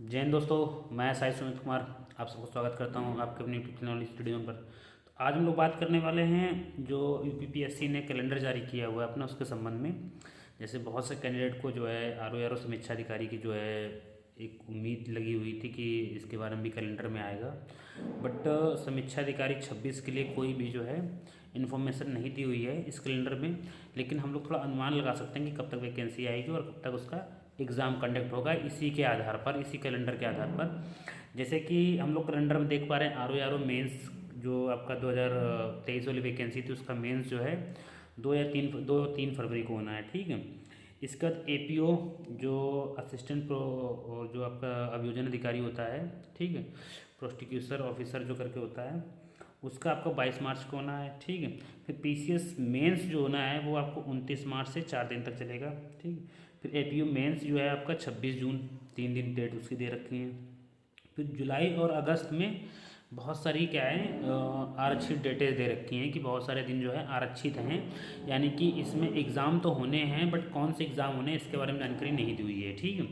जय हिंद दोस्तों, मैं साई सुमित कुमार आप सबको स्वागत करता हूं आपके अपने यूट्यूब चैनल स्टूडियो पर। तो आज हम लोग बात करने वाले हैं जो यूपीपीएससी ने कैलेंडर जारी किया हुआ है अपना उसके संबंध में। जैसे बहुत से कैंडिडेट को जो है आर ओ समीक्षा अधिकारी की जो है एक उम्मीद लगी हुई थी कि इसके बारे में भी कैलेंडर में आएगा, बट समीक्षा अधिकारी 26 के लिए कोई भी जो है इन्फॉर्मेशन नहीं दी हुई है इस कैलेंडर में। लेकिन हम लोग थोड़ा अनुमान लगा सकते हैं कि कब तक वैकेंसी आएगी और कब तक उसका एग्ज़ाम कंडक्ट होगा, इसी के आधार पर, इसी कैलेंडर के आधार पर। जैसे कि हम लोग कैलेंडर में देख पा रहे हैं आर ओ मेंस जो आपका 2023 वाली वैकेंसी थी उसका मेंस जो है 2 या 3 फरवरी को होना है, ठीक है। इसके बाद एपीओ जो असिस्टेंट प्रो जो आपका अभियोजन अधिकारी होता है, ठीक है, प्रोसिक्यूटर ऑफिसर जो करके होता है, उसका आपको 22 मार्च को होना है, ठीक है। फिर पीसीएस मेंस जो होना है वो आपको 29 मार्च से 4 दिन तक चलेगा, ठीक है। फिर एपीयू मेंस जो है आपका 26 जून, 3 दिन डेट उसकी दे रखी है। फिर जुलाई और अगस्त में बहुत सारी क्या है आरक्षित डेटें दे रखी हैं कि बहुत सारे दिन जो है आरक्षित हैं, यानी कि इसमें एग्ज़ाम तो होने हैं बट कौन से एग्ज़ाम होने हैं इसके बारे में जानकारी नहीं दी हुई है, ठीक है।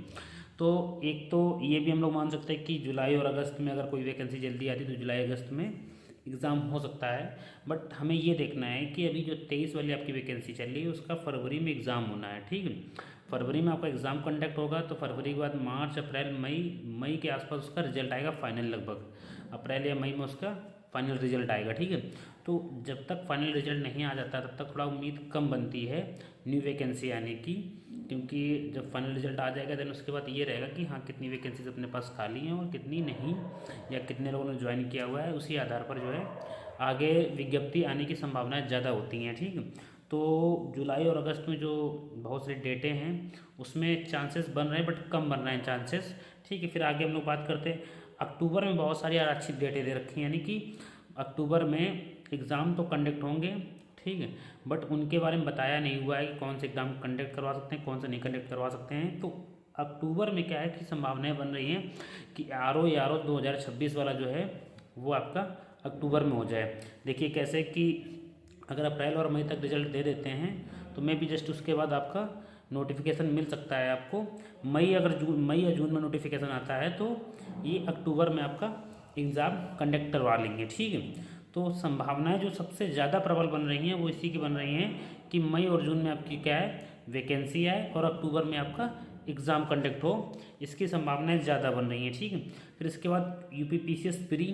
तो एक तो ये भी हम लोग मान सकते हैं कि जुलाई और अगस्त में अगर कोई वैकेंसी जल्दी आती तो जुलाई अगस्त में एग्ज़ाम हो सकता है। बट हमें ये देखना है कि अभी जो 23 वाली आपकी वैकेंसी चल रही है उसका फरवरी में एग्ज़ाम होना है, ठीक है। फरवरी में आपका एग्ज़ाम कंडक्ट होगा तो फरवरी के बाद मार्च अप्रैल मई के आसपास उसका रिजल्ट आएगा फाइनल, लगभग अप्रैल या मई में उसका फाइनल रिजल्ट आएगा, ठीक है। तो जब तक फाइनल रिजल्ट नहीं आ जाता तब तक थोड़ा उम्मीद कम बनती है न्यू वैकेंसी आने की, क्योंकि जब फाइनल रिजल्ट आ जाएगा देन उसके बाद ये रहेगा कि हाँ कितनी वैकेंसीज अपने पास खाली हैं और कितनी नहीं, या कितने लोगों ने ज्वाइन किया हुआ है, उसी आधार पर जो है आगे विज्ञप्ति आने की संभावनाएं ज़्यादा होती हैं, ठीक है। तो जुलाई और अगस्त में जो बहुत सारी डेटें हैं उसमें चांसेस बन रहे हैं बट कम बन रहे हैं चांसेस, ठीक है। फिर आगे हम लोग बात करते हैं अक्टूबर में बहुत सारी आरक्षित डेटें दे रखी हैं, यानी कि अक्टूबर में एग्ज़ाम तो कंडक्ट होंगे, ठीक है, बट उनके बारे में बताया नहीं हुआ है कि कौन से एग्ज़ाम कंडक्ट करवा सकते हैं, कौन से नहीं कंडक्ट करवा सकते हैं। तो अक्टूबर में क्या है कि संभावनाएं बन रही हैं कि आर ओ 2026 वाला जो है वो आपका अक्टूबर में हो जाए। देखिए कैसे कि अगर अप्रैल और मई तक रिजल्ट दे देते हैं तो मे भी जस्ट उसके बाद आपका नोटिफिकेशन मिल सकता है आपको। मई या जून में नोटिफिकेशन आता है तो ये अक्टूबर में आपका एग्ज़ाम कंडक्ट करवा लेंगे, ठीक है। तो संभावनाएं जो सबसे ज़्यादा प्रबल बन रही हैं वो इसी की बन रही हैं कि मई और जून में आपकी क्या है वैकेंसी आए और अक्टूबर में आपका एग्ज़ाम कंडक्ट हो, इसकी संभावनाएं ज़्यादा बन रही हैं, ठीक है। फिर इसके बाद यूपी पीसीएस प्री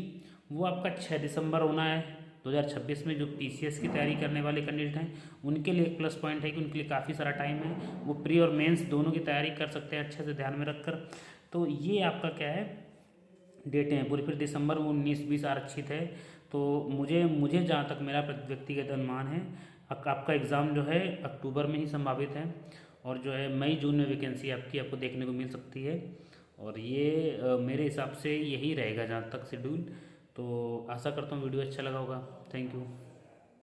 वो आपका 6 दिसंबर होना है 2026 में। जो पीसीएस की तैयारी करने वाले कैंडिडेट हैं उनके लिए एक प्लस पॉइंट है कि उनके लिए काफ़ी सारा टाइम है, वो प्री और मेंस दोनों की तैयारी कर सकते हैं अच्छे से ध्यान में रखकर। तो ये आपका क्या है डेटें हैं पूरी। फिर दिसंबर में 19-20 आरक्षित है। तो मुझे जहाँ तक मेरा व्यक्तिगत अनुमान है आपका एग्ज़ाम जो है अक्टूबर में ही संभावित है और जो है मई जून में वैकेंसी आपको देखने को मिल सकती है। और ये मेरे हिसाब से यही रहेगा जहाँ तक शेड्यूल। तो आशा करता हूँ वीडियो अच्छा लगा होगा। Thank you.